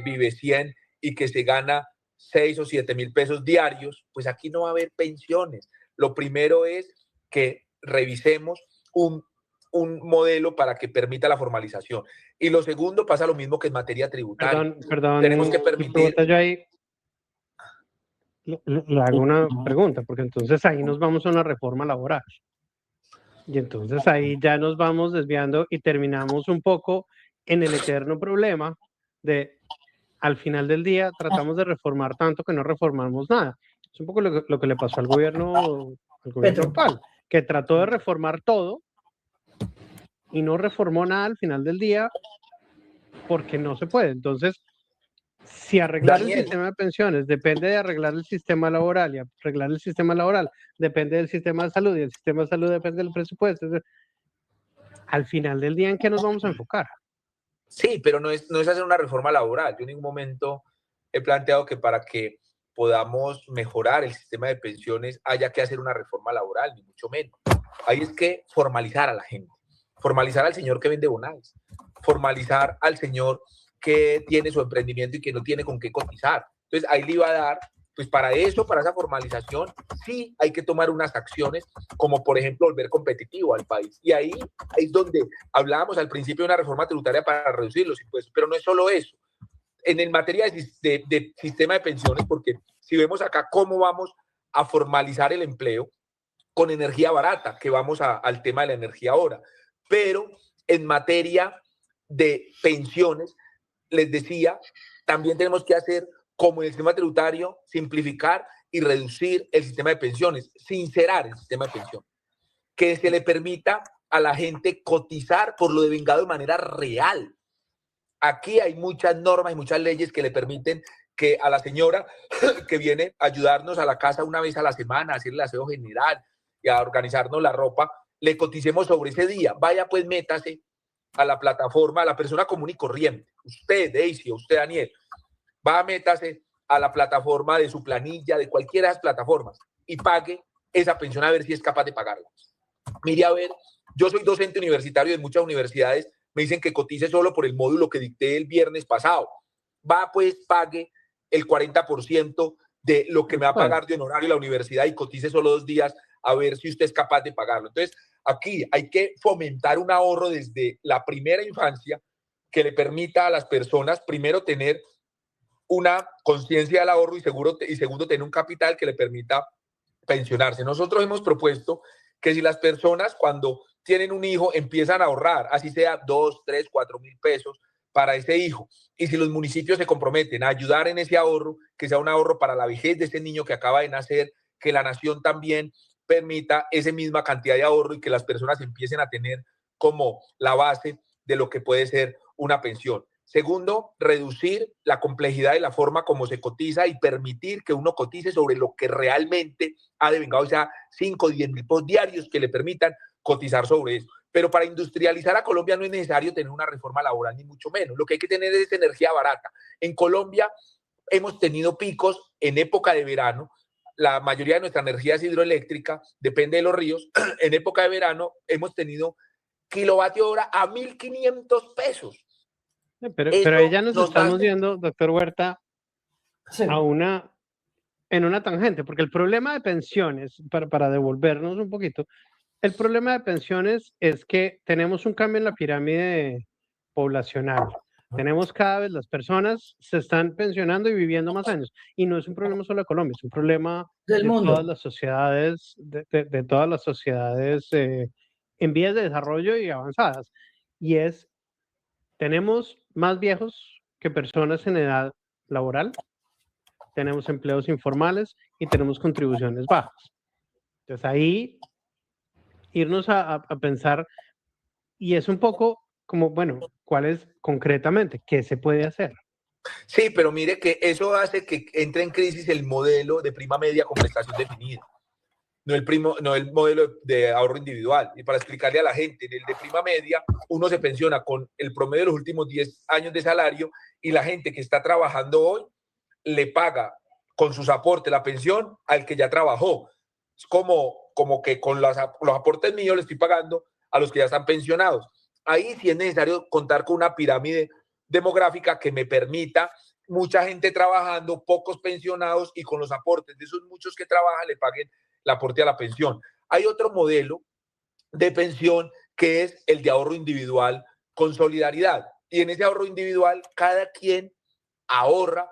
Vive 100 y que se gana 6 o 7 mil pesos diarios, pues aquí no va a haber pensiones. Lo primero es que revisemos un modelo para que permita la formalización. Y lo segundo, pasa lo mismo que en materia tributaria. Perdón, tenemos que permitir... Yo ahí le hago una pregunta, porque entonces ahí nos vamos a una reforma laboral. Y entonces ahí ya nos vamos desviando y terminamos un poco en el eterno problema de, al final del día, tratamos de reformar tanto que no reformamos nada. Es un poco lo que le pasó al gobierno actual, que trató de reformar todo y no reformó nada al final del día porque no se puede. Entonces, si arreglar el sistema de pensiones depende de arreglar el sistema laboral, y arreglar el sistema laboral depende del sistema de salud, y el sistema de salud depende del presupuesto, al final del día, ¿en qué nos vamos a enfocar? Sí, pero no es hacer una reforma laboral. Yo en ningún momento he planteado que para que podamos mejorar el sistema de pensiones haya que hacer una reforma laboral, ni mucho menos. Ahí es que formalizar a la gente, formalizar al señor que vende Bonais, formalizar al señor que tiene su emprendimiento y que no tiene con qué cotizar. Entonces ahí le iba a dar, pues para eso, para esa formalización, sí hay que tomar unas acciones, como por ejemplo volver competitivo al país. Y ahí es donde hablábamos al principio de una reforma tributaria para reducir los impuestos, pero no es solo eso. En materia de sistema de pensiones, porque si vemos acá cómo vamos a formalizar el empleo con energía barata, que vamos al tema de la energía ahora, pero en materia de pensiones, les decía, también tenemos que hacer, como en el sistema tributario, simplificar y reducir el sistema de pensiones, sincerar el sistema de pensiones, que se le permita a la gente cotizar por lo devengado de manera real. Aquí hay muchas normas y muchas leyes que le permiten que a la señora que viene a ayudarnos a la casa una vez a la semana, a hacer el aseo general y a organizarnos la ropa, le coticemos sobre ese día. Vaya, pues métase a la plataforma, a la persona común y corriente. Usted, Daisy, o usted, Daniel, va, métase a la plataforma de su planilla, de cualquiera de las plataformas, y pague esa pensión a ver si es capaz de pagarla. Mire, a ver, yo soy docente universitario de muchas universidades, me dicen que cotice solo por el módulo que dicté el viernes pasado. Va, pues, pague el 40% de lo que me va a pagar de honorario la universidad y cotice solo 2 días a ver si usted es capaz de pagarlo. Entonces, aquí hay que fomentar un ahorro desde la primera infancia que le permita a las personas, primero, tener una conciencia del ahorro y segundo, tener un capital que le permita pensionarse. Nosotros hemos propuesto que si las personas cuando tienen un hijo empiezan a ahorrar, así sea 2, 3, 4 mil pesos para ese hijo, y si los municipios se comprometen a ayudar en ese ahorro, que sea un ahorro para la vejez de ese niño que acaba de nacer, que la nación también permita esa misma cantidad de ahorro y que las personas empiecen a tener como la base de lo que puede ser una pensión. Segundo, reducir la complejidad de la forma como se cotiza y permitir que uno cotice sobre lo que realmente ha devengado, o sea, 5 o 10 mil pesos diarios que le permitan cotizar sobre eso. Pero para industrializar a Colombia no es necesario tener una reforma laboral, ni mucho menos. Lo que hay que tener es energía barata. En Colombia hemos tenido picos en época de verano. La mayoría de nuestra energía es hidroeléctrica, depende de los ríos. En época de verano hemos tenido kilovatio hora a 1.500 pesos. Pero ahí ya nos estamos yendo, doctor Huerta, sí, en una tangente, porque el problema de pensiones, para devolvernos un poquito, el problema de pensiones es que tenemos un cambio en la pirámide poblacional. Tenemos cada vez las personas se están pensionando y viviendo más años. Y no es un problema solo de Colombia, es un problema del mundo. Todas las sociedades, de todas las sociedades en vías de desarrollo y avanzadas. Y tenemos más viejos que personas en edad laboral, tenemos empleos informales y tenemos contribuciones bajas. Entonces ahí irnos a pensar, y es un poco como, bueno, ¿cuál es concretamente? ¿Qué se puede hacer? Sí, pero mire que eso hace que entre en crisis el modelo de prima media con prestación definida. no el modelo de ahorro individual. Y para explicarle a la gente, en el de prima media, uno se pensiona con el promedio de los últimos 10 años de salario y la gente que está trabajando hoy le paga con sus aportes la pensión al que ya trabajó. Es como que con los aportes míos le estoy pagando a los que ya están pensionados. Ahí sí es necesario contar con una pirámide demográfica que me permita mucha gente trabajando, pocos pensionados y con los aportes de esos muchos que trabajan le paguen el aporte a la pensión. Hay otro modelo de pensión que es el de ahorro individual con solidaridad. Y en ese ahorro individual cada quien ahorra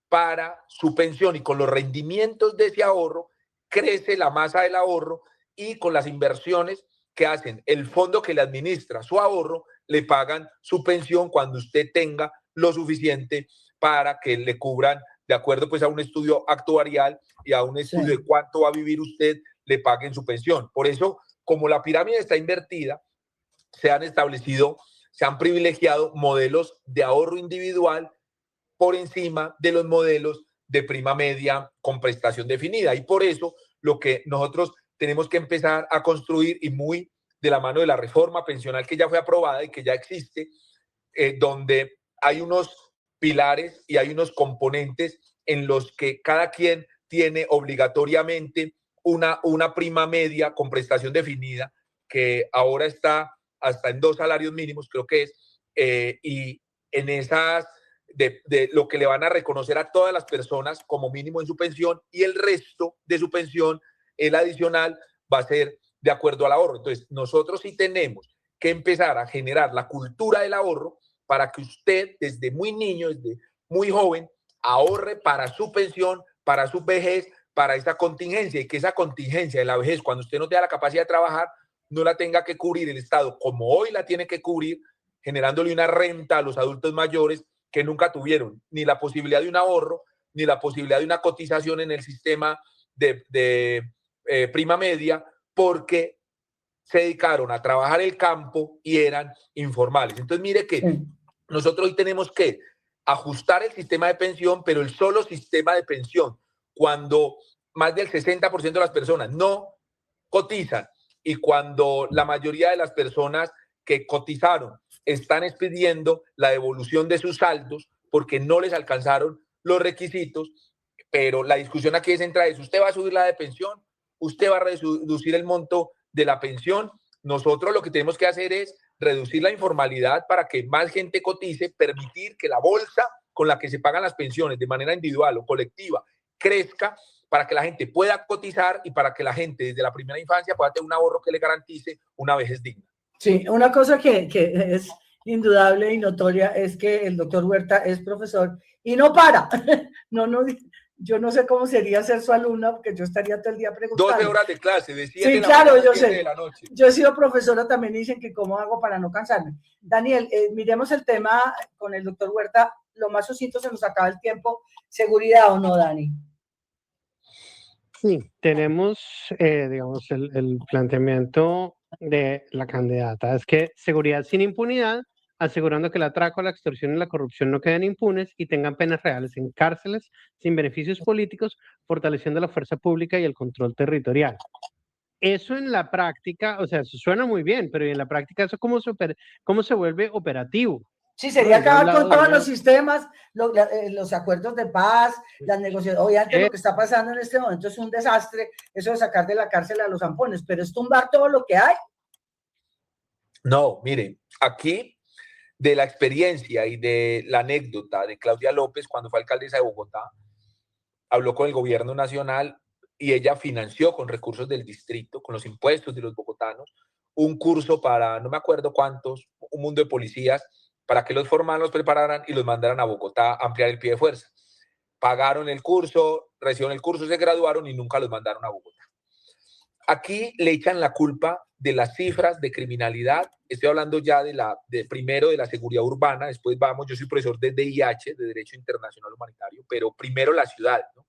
para su pensión y con los rendimientos de ese ahorro crece la masa del ahorro y con las inversiones que hacen el fondo que le administra su ahorro, le pagan su pensión cuando usted tenga lo suficiente para que le cubran, de acuerdo pues a un estudio actuarial y a un estudio de cuánto va a vivir usted, le paguen su pensión. Por eso, como la pirámide está invertida, se han privilegiado modelos de ahorro individual por encima de los modelos de prima media con prestación definida. Y por eso lo que nosotros tenemos que empezar a construir, y muy de la mano de la reforma pensional que ya fue aprobada y que ya existe, donde hay unos pilares y hay unos componentes en los que cada quien tiene obligatoriamente una prima media con prestación definida, que ahora está hasta en 2 salarios mínimos, creo que es, y en esas de lo que le van a reconocer a todas las personas como mínimo en su pensión, y el resto de su pensión, el adicional, va a ser de acuerdo al ahorro. Entonces, nosotros sí tenemos que empezar a generar la cultura del ahorro para que usted desde muy niño, desde muy joven, ahorre para su pensión, para su vejez, para esa contingencia, y que esa contingencia de la vejez, cuando usted no tenga la capacidad de trabajar, no la tenga que cubrir el Estado como hoy la tiene que cubrir, generándole una renta a los adultos mayores que nunca tuvieron ni la posibilidad de un ahorro, ni la posibilidad de una cotización en el sistema de prima media, porque se dedicaron a trabajar el campo y eran informales. Entonces, mire que nosotros hoy tenemos que ajustar el sistema de pensión, pero el solo sistema de pensión, cuando más del 60% de las personas no cotizan y cuando la mayoría de las personas que cotizaron están expidiendo la devolución de sus saldos porque no les alcanzaron los requisitos, pero la discusión aquí central es: ¿usted va a subir la de pensión? ¿Usted va a reducir el monto de la pensión? Nosotros lo que tenemos que hacer es reducir la informalidad para que más gente cotice, permitir que la bolsa con la que se pagan las pensiones de manera individual o colectiva crezca, para que la gente pueda cotizar y para que la gente desde la primera infancia pueda tener un ahorro que le garantice una vejez digna. Sí, una cosa que es indudable y notoria es que el doctor Huerta es profesor y no para. Yo no sé cómo sería ser su alumna, porque yo estaría todo el día preguntando. 12 horas de clase, de 7 sí, de la claro, mañana yo a 7 sé. de la noche. Yo he sido profesora también y dicen que cómo hago para no cansarme. Daniel, miremos el tema con el doctor Huerta. Lo más sucinto, se nos acaba el tiempo. ¿Seguridad o no, Dani? Sí, tenemos, digamos, el planteamiento de la candidata es que seguridad sin impunidad, asegurando que el atraco, la extorsión y la corrupción no queden impunes y tengan penas reales en cárceles sin beneficios políticos, fortaleciendo la fuerza pública y el control territorial. Eso en la práctica, o sea, eso suena muy bien, pero en la práctica eso cómo se vuelve operativo. Sí, sería acabar con todos los sistemas, los acuerdos de paz, las negociaciones. Obviamente lo que está pasando en este momento es un desastre, eso de sacar de la cárcel a los zampones, pero es tumbar todo lo que hay. No, mire, aquí de la experiencia y de la anécdota de Claudia López cuando fue alcaldesa de Bogotá, habló con el gobierno nacional y ella financió con recursos del distrito, con los impuestos de los bogotanos, un curso para, no me acuerdo cuántos, un mundo de policías, para que los formaran, los prepararan y los mandaran a Bogotá a ampliar el pie de fuerza. Pagaron el curso, recibieron el curso, se graduaron y nunca los mandaron a Bogotá. Aquí le echan la culpa de las cifras de criminalidad. Estoy hablando ya primero de la seguridad urbana, después vamos, yo soy profesor de DIH, de Derecho Internacional Humanitario, pero primero la ciudad, ¿no?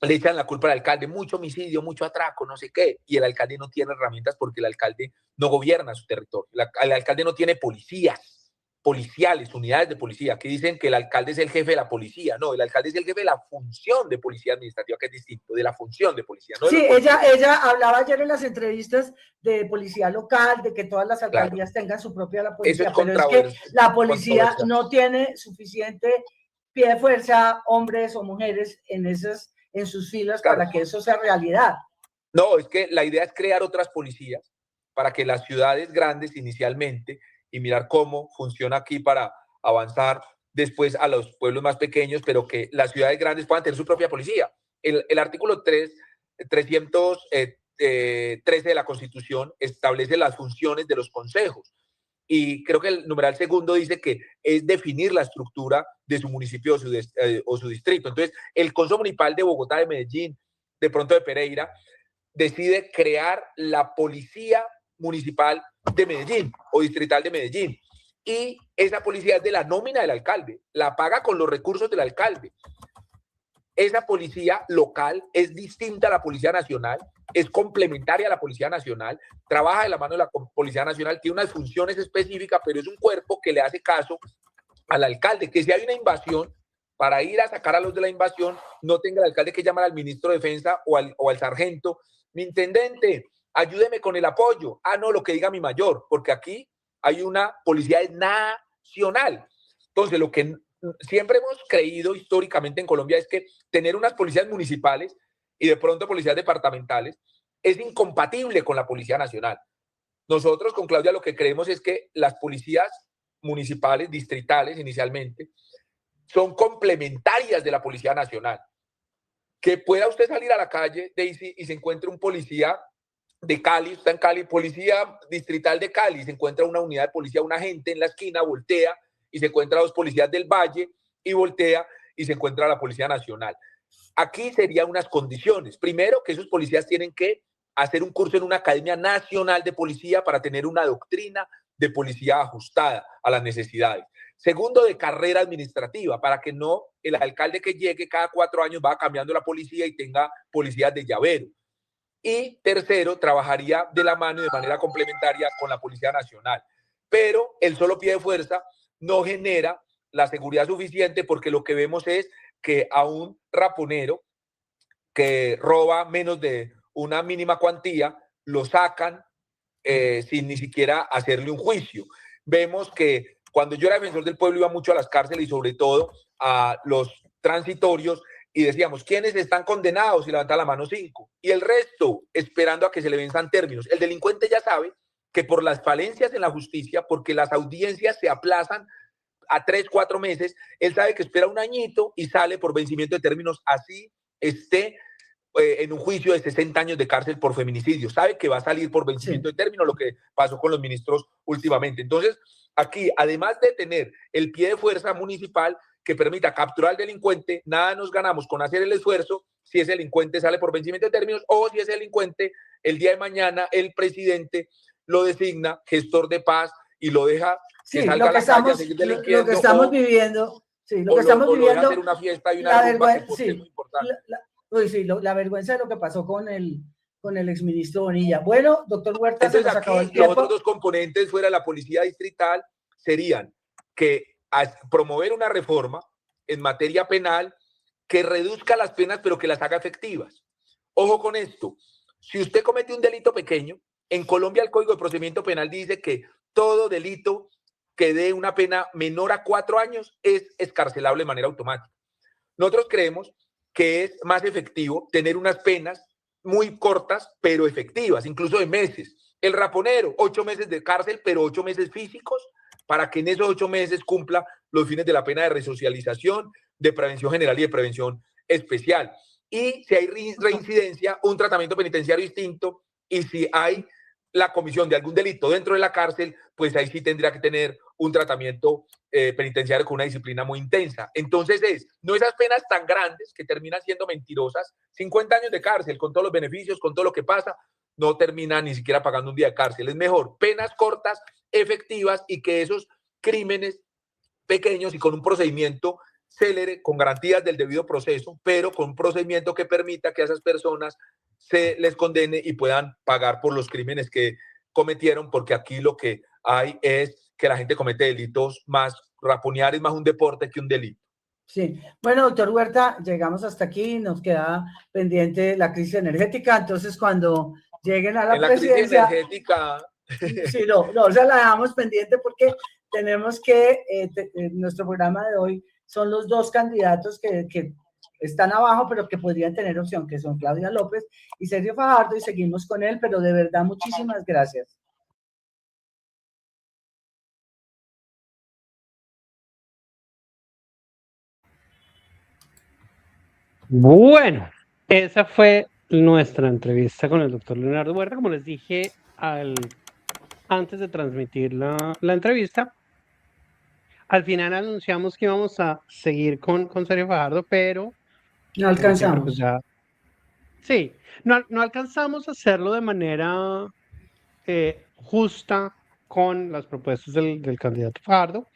Le echan la culpa al alcalde, mucho homicidio, mucho atraco, no sé qué, y el alcalde no tiene herramientas porque el alcalde no gobierna su territorio, el alcalde no tiene policías, policiales, unidades de policía. Aquí dicen que el alcalde es el jefe de la policía. No, el alcalde es el jefe de la función de policía administrativa, que es distinto, de la función de policía. No sí, ella hablaba ayer en las entrevistas de policía local, de que todas las alcaldías tengan su propia la policía, Eso es pero es que la policía no tiene suficiente pie de fuerza, hombres o mujeres en sus filas para que eso sea realidad. No, es que la idea es crear otras policías para que las ciudades grandes inicialmente, y mirar cómo funciona aquí para avanzar después a los pueblos más pequeños, pero que las ciudades grandes puedan tener su propia policía. El artículo 313 de la Constitución establece las funciones de los consejos. Y creo que el numeral segundo dice que es definir la estructura de su municipio o su distrito. Entonces, el Consejo Municipal de Bogotá, de Medellín, de pronto de Pereira, decide crear la Policía Municipal de Medellín o Distrital de Medellín. Y esa policía es de la nómina del alcalde, la paga con los recursos del alcalde. Esa policía local es distinta a la Policía Nacional, es complementaria a la Policía Nacional, trabaja de la mano de la Policía Nacional, tiene unas funciones específicas, pero es un cuerpo que le hace caso al alcalde, que si hay una invasión, para ir a sacar a los de la invasión, no tenga el alcalde que llamar al ministro de Defensa o al sargento, mi intendente, ayúdeme con el apoyo. Ah, no, lo que diga mi mayor, porque aquí hay una policía nacional. Entonces, lo que siempre hemos creído históricamente en Colombia es que tener unas policías municipales y de pronto policías departamentales es incompatible con la Policía Nacional. Nosotros con Claudia lo que creemos es que las policías municipales, distritales inicialmente, son complementarias de la Policía Nacional. Que pueda usted salir a la calle, Daisy, y se encuentre un policía de Cali, está en Cali, policía distrital de Cali, se encuentra una unidad de policía, un agente en la esquina, voltea y se encuentra a dos policías del Valle y voltea y se encuentra a la Policía Nacional. Aquí serían unas condiciones. Primero, que esos policías tienen que hacer un curso en una academia nacional de policía para tener una doctrina de policía ajustada a las necesidades. Segundo, de carrera administrativa, para que no el alcalde que llegue cada 4 años va cambiando la policía y tenga policías de llavero. Y tercero, trabajaría de la mano y de manera complementaria con la Policía Nacional. Pero el solo pie de fuerza no genera la seguridad suficiente, porque lo que vemos es que a un raponero que roba menos de una mínima cuantía, lo sacan sin ni siquiera hacerle un juicio. Vemos que cuando yo era defensor del pueblo iba mucho a las cárceles y sobre todo a los transitorios y decíamos, ¿quiénes están condenados? Y levanta la mano 5. Y el resto esperando a que se le venzan términos. El delincuente ya sabe que por las falencias en la justicia, porque las audiencias se aplazan a 3, 4 meses, él sabe que espera un añito y sale por vencimiento de términos, así esté en un juicio de 60 años de cárcel por feminicidio. Sabe que va a salir por vencimiento de término, lo que pasó con los ministros últimamente. Entonces, aquí, además de tener el pie de fuerza municipal que permita capturar al delincuente, nada nos ganamos con hacer el esfuerzo si ese delincuente sale por vencimiento de términos o si ese delincuente el día de mañana el presidente lo designa gestor de paz y lo deja que salga a la calle a seguir delinquiendo. Lo que estamos viviendo, sí, lo que estamos viviendo, hacer una fiesta y una rumba que sí, es muy importante. La vergüenza de lo que pasó con el exministro Bonilla. Bueno, doctor Huerta, entonces, se nos acabó el tiempo. Los otros dos componentes fuera de la policía distrital serían que promover una reforma en materia penal que reduzca las penas pero que las haga efectivas. Ojo con esto, si usted comete un delito pequeño, en Colombia el Código de Procedimiento Penal dice que todo delito que dé una pena menor a 4 años es excarcelable de manera automática. Nosotros creemos que es más efectivo tener unas penas muy cortas, pero efectivas, incluso de meses. El raponero, 8 meses de cárcel, pero 8 meses físicos, para que en esos 8 meses cumpla los fines de la pena de resocialización, de prevención general y de prevención especial. Y si hay reincidencia, un tratamiento penitenciario distinto, y si hay la comisión de algún delito dentro de la cárcel, pues ahí sí tendría que tener un tratamiento penitenciario con una disciplina muy intensa. Entonces no esas penas tan grandes que terminan siendo mentirosas, 50 años de cárcel con todos los beneficios, con todo lo que pasa, no terminan ni siquiera pagando un día de cárcel. Es mejor penas cortas, efectivas, y que esos crímenes pequeños y con un procedimiento célere, con garantías del debido proceso, pero con un procedimiento que permita que a esas personas se les condene y puedan pagar por los crímenes que cometieron, porque aquí lo que hay es que la gente comete delitos más, raponear es más un deporte que un delito. Sí, bueno, doctor Huerta, llegamos hasta aquí, nos queda pendiente la crisis energética, entonces cuando lleguen a la presidencia... crisis energética... Sí, no, se la dejamos pendiente porque tenemos que, nuestro programa de hoy son los dos candidatos que están abajo, pero que podrían tener opción, que son Claudia López y Sergio Fajardo, y seguimos con él, pero de verdad, muchísimas gracias. Bueno, esa fue nuestra entrevista con el doctor Leonardo Huerta. Como les dije antes de transmitir la entrevista, al final anunciamos que íbamos a seguir con Sergio Fajardo, pero No como siempre, pues alcanzamos. ya... Sí, no alcanzamos a hacerlo de manera justa con las propuestas del candidato Fajardo.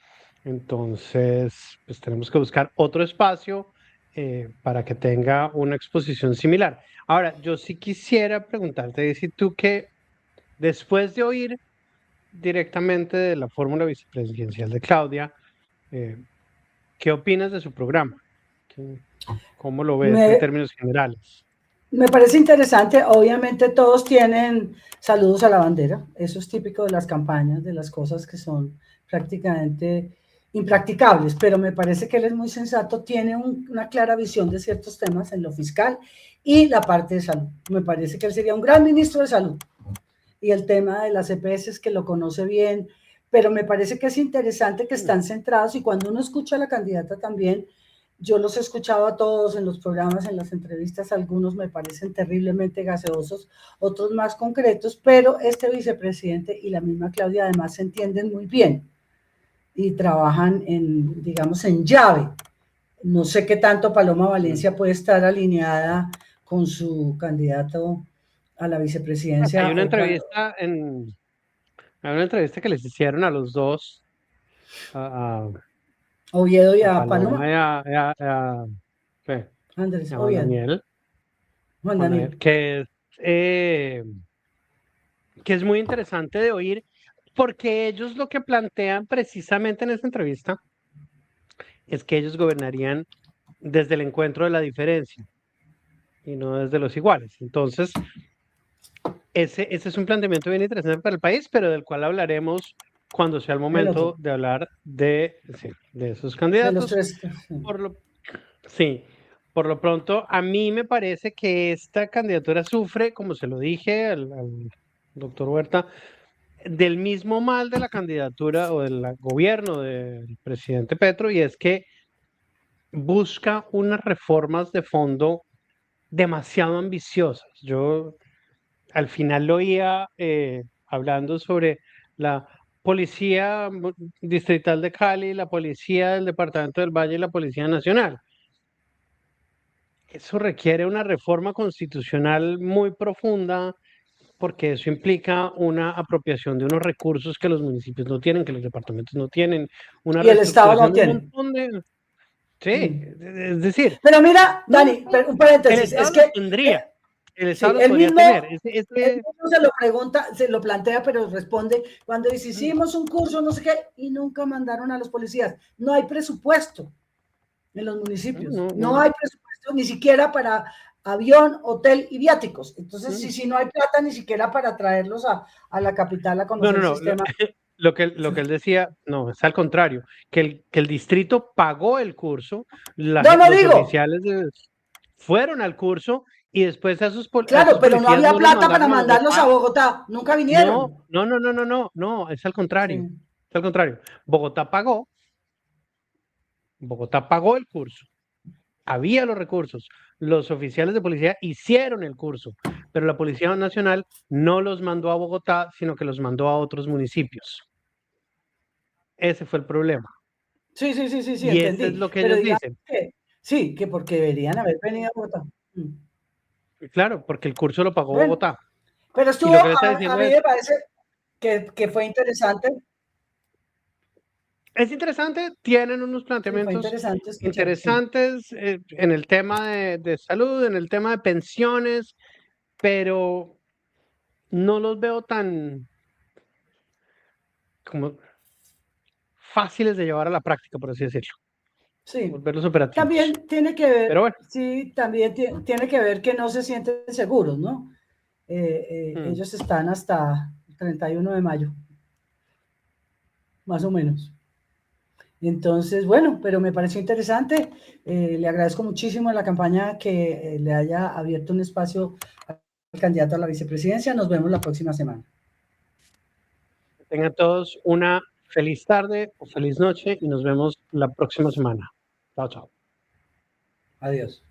Entonces, pues tenemos que buscar otro espacio para que tenga una exposición similar. Ahora, yo sí quisiera preguntarte, si tú que después de oír directamente de la fórmula vicepresidencial de Claudia, ¿qué opinas de su programa? ¿Cómo lo ves en términos generales? Me parece interesante, obviamente todos tienen saludos a la bandera, eso es típico de las campañas, de las cosas que son prácticamente impracticables, pero me parece que él es muy sensato, tiene una clara visión de ciertos temas en lo fiscal y la parte de salud. Me parece que él sería un gran ministro de salud y el tema de las EPS es que lo conoce bien, pero me parece que es interesante que están centrados y cuando uno escucha a la candidata también, yo los he escuchado a todos en los programas, en las entrevistas, algunos me parecen terriblemente gaseosos, otros más concretos, pero este vicepresidente y la misma Claudia además se entienden muy bien y trabajan en, digamos, en llave. No sé qué tanto Paloma Valencia puede estar alineada con su candidato a la vicepresidencia. Hay una entrevista que les hicieron a los dos, a Oviedo y a Paloma Paloma. y a Andrés, Juan Oviedo. Daniel, Juan Daniel. que es muy interesante de oír, porque ellos lo que plantean precisamente en esta entrevista es que ellos gobernarían desde el encuentro de la diferencia y no desde los iguales. Entonces, ese es un planteamiento bien interesante para el país, pero del cual hablaremos cuando sea el momento de hablar de esos candidatos. De los tres. Por lo pronto, a mí me parece que esta candidatura sufre, como se lo dije al doctor Huerta, del mismo mal de la candidatura o del gobierno del presidente Petro, y es que busca unas reformas de fondo demasiado ambiciosas. Yo al final lo oía hablando sobre la policía distrital de Cali, la policía del departamento del Valle y la policía nacional. Eso requiere una reforma constitucional muy profunda porque eso implica una apropiación de unos recursos que los municipios no tienen, que los departamentos no tienen, una y el Estado no reestructuración de un tiene. montón de... Sí, es decir... Pero mira, Dani, un paréntesis, el Estado es que... los tendría, el Estado Sí, los podría tener. él mismo se lo pregunta, se lo plantea, pero responde cuando dice, hicimos un curso, no sé qué, y nunca mandaron a los policías. No hay presupuesto en los municipios, no hay presupuesto ni siquiera para avión, hotel y viáticos. Entonces, si no hay plata ni siquiera para traerlos a la capital a conocer el sistema. Lo que él decía, no, es al contrario, que el distrito pagó el curso, los oficiales fueron al curso y después a sus policías. Claro, pero no había plata para mandarlos a Bogotá, nunca vinieron. No, es al contrario. Sí. Es al contrario. Bogotá pagó el curso, había los recursos, los oficiales de policía hicieron el curso, pero la Policía Nacional no los mandó a Bogotá, sino que los mandó a otros municipios. Ese fue el problema. Sí, y entendí. Eso es lo que ellos dicen. Sí, que porque deberían haber venido a Bogotá. Claro, porque el curso lo pagó Bogotá. Pero estuvo, a mí me parece que fue interesante. Es interesante, tienen unos planteamientos interesantes en el tema de salud, en el tema de pensiones, pero no los veo tan como fáciles de llevar a la práctica, por así decirlo. Sí. Volverlos operativos. También tiene que ver, Pero bueno. sí, también tiene que ver que no se sienten seguros, ¿no? Ellos están hasta el 31 de mayo, más o menos. Entonces, bueno, pero me pareció interesante. Le agradezco muchísimo a la campaña que le haya abierto un espacio al candidato a la vicepresidencia. Nos vemos la próxima semana. Que tengan todos una feliz tarde o feliz noche y nos vemos la próxima semana. Chao, chao. Adiós.